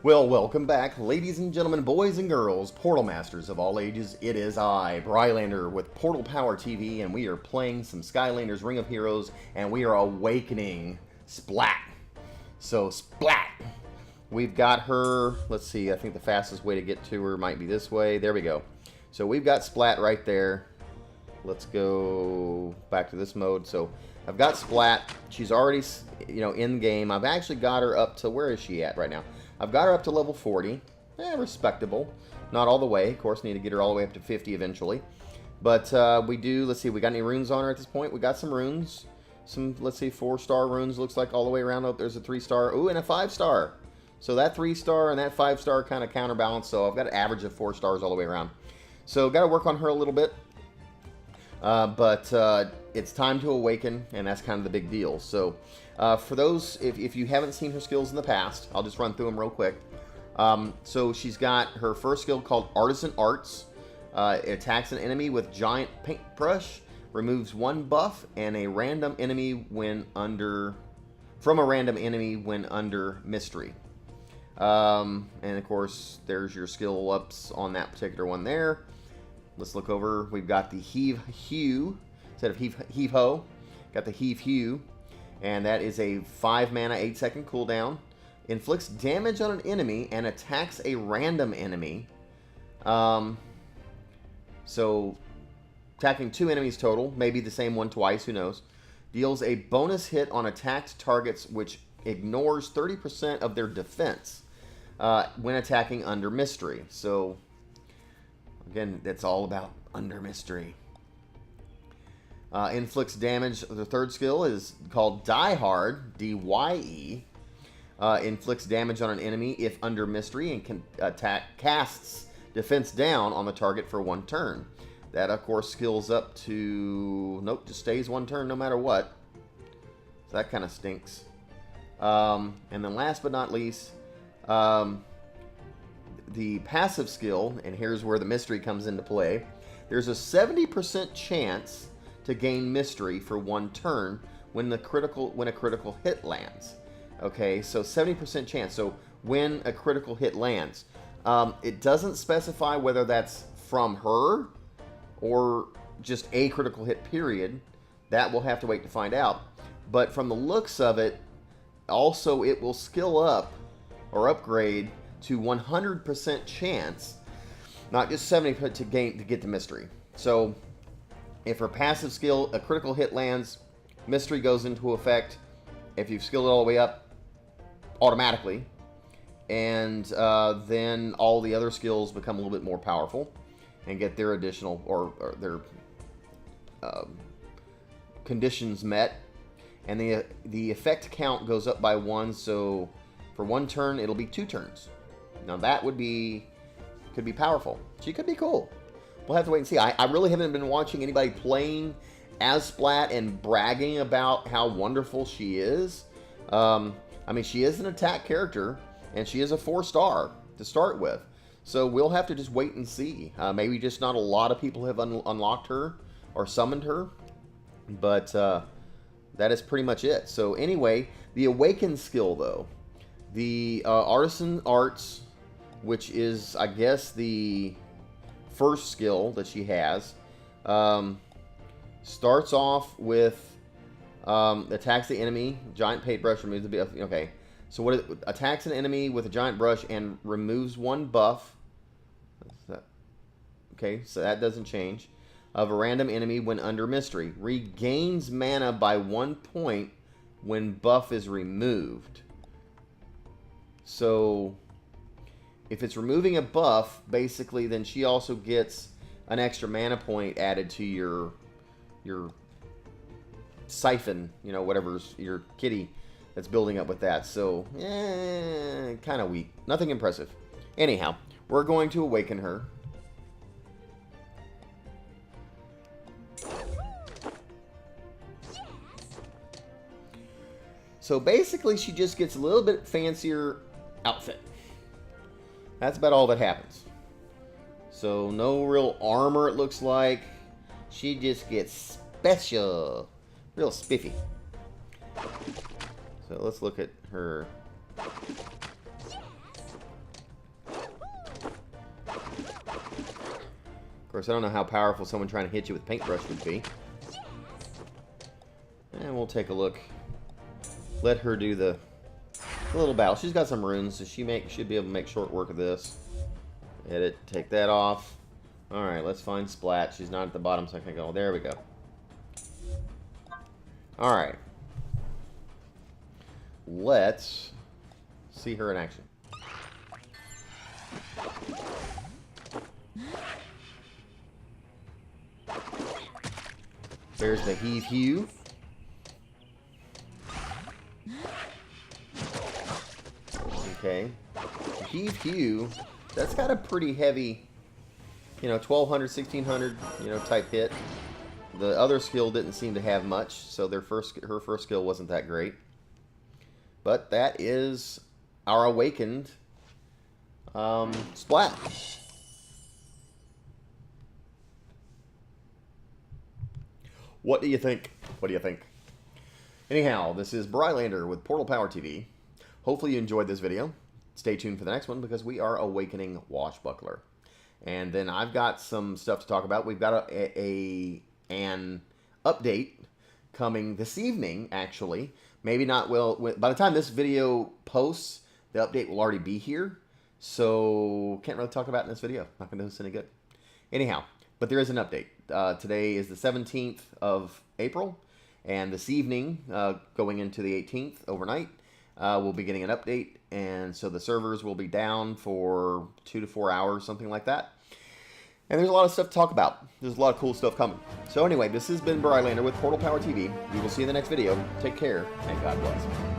Well, welcome back, ladies and gentlemen, boys and girls, Portal Masters of all ages. It is I, Brylander, with PortalPowerTV, and we are playing some Skylanders Ring of Heroes, and we are awakening Splat. So, Splat. We've got her, let's see, I think the fastest way to get to her might be this way. There we go. So, we've got Splat right there. Let's go back to this mode. So, I've got Splat. She's already, in game. I've actually got her up to, where is she at right now? I've got her up to level 40. Respectable. Not all the way. Of course, need to get her all the way up to 50 eventually. But we do, let's see, we got any runes on her at this point? We got some runes. Some, let's see, 4-star runes, looks like all the way around. Oh, there's a 3-star. Ooh, and a 5-star. So that 3-star and that 5-star kind of counterbalance. So I've got an average of 4 stars all the way around. So got to work on her a little bit. But it's time to awaken, and that's kind of the big deal. So for those, if you haven't seen her skills in the past, I'll just run through them real quick. So she's got her first skill called Artisan Arts. It attacks an enemy with giant paintbrush, removes 1 buff, and a random enemy when under, from a random enemy when under mystery. And of course, there's your skill ups on that particular one there. Let's look over. We've got the Heave Hue instead of Heave Ho. Got the Heave Hue, and that is a 5 mana, 8-second cooldown. Inflicts damage on an enemy and attacks a random enemy. So attacking 2 enemies total, maybe the same one twice, who knows. Deals a bonus hit on attacked targets, which ignores 30% of their defense when attacking under mystery. So again, that's all about under mystery. Inflicts damage. The third skill is called Die Hard, D-Y-E. Inflicts damage on an enemy if under mystery and can casts defense down on the target for 1 turn. That, of course, skills up to... Nope, just stays 1 turn no matter what. So that kind of stinks. And then last but not least... the passive skill, and here's where the mystery comes into play. There's a 70% chance to gain mystery for 1 turn when a critical hit lands. Okay, so 70% chance. So when a critical hit lands, it doesn't specify whether that's from her or just a critical hit period. That we'll have to wait to find out. But from the looks of it, also it will skill up or upgrade to 100% chance, not just 70% to get the mystery. So if her passive skill, a critical hit lands, mystery goes into effect. If you've skilled it all the way up, automatically. And then all the other skills become a little bit more powerful and get their additional or their conditions met. And the effect count goes up by 1, so for 1 turn, it'll be 2 turns. Now that could be powerful. She could be cool. We'll have to wait and see. I really haven't been watching anybody playing as Splat and bragging about how wonderful she is. I mean, she is an attack character, and she is a 4-star to start with. So we'll have to just wait and see. Maybe just not a lot of people have unlocked her or summoned her. But that is pretty much it. So anyway, the Awaken skill, though. The Artisan Arts, which is, I guess, the first skill that she has, starts off with attacks the enemy, giant paintbrush, removes the... Okay, so what attacks an enemy with a giant brush and removes 1 buff. Okay, so that doesn't change. Of a random enemy when under mystery. Regains mana by 1 point when buff is removed. So if it's removing a buff, basically, then she also gets an extra mana point added to your siphon, whatever's your kitty that's building up with that. So, kind of weak. Nothing impressive. Anyhow, we're going to awaken her. So basically, she just gets a little bit fancier outfit. That's about all that happens. So no real armor, it looks like. She just gets special. Real spiffy. So let's look at her Of course, I don't know how powerful someone trying to hit you with a paintbrush would be. And we'll take a look. Let her do the little battle. She's got some runes, so she should be able to make short work of this. Edit, take that off. Alright, let's find Splat. She's not at the bottom, so I can go. There we go. Alright. Let's see her in action. There's the heave hew. Okay. Heave hew, that's got a pretty heavy, 1200, 1600, type hit. The other skill didn't seem to have much, so her first skill wasn't that great. But that is our awakened Splat. What do you think? What do you think? Anyhow, this is Brylander with PortalPowerTV. Hopefully you enjoyed this video. Stay tuned for the next one because we are awakening Washbuckler. And then I've got some stuff to talk about. We've got an update coming this evening, actually. Maybe not, well, by the time this video posts, the update will already be here. So, can't really talk about it in this video. Not going to do this any good. Anyhow, but there is an update. Today is the 17th of April. And this evening, going into the 18th, overnight, we'll be getting an update. And so the servers will be down for 2 to 4 hours, something like that. And there's a lot of stuff to talk about. There's a lot of cool stuff coming. So anyway, this has been Brylander with PortalPowerTV. We will see you in the next video. Take care, and God bless.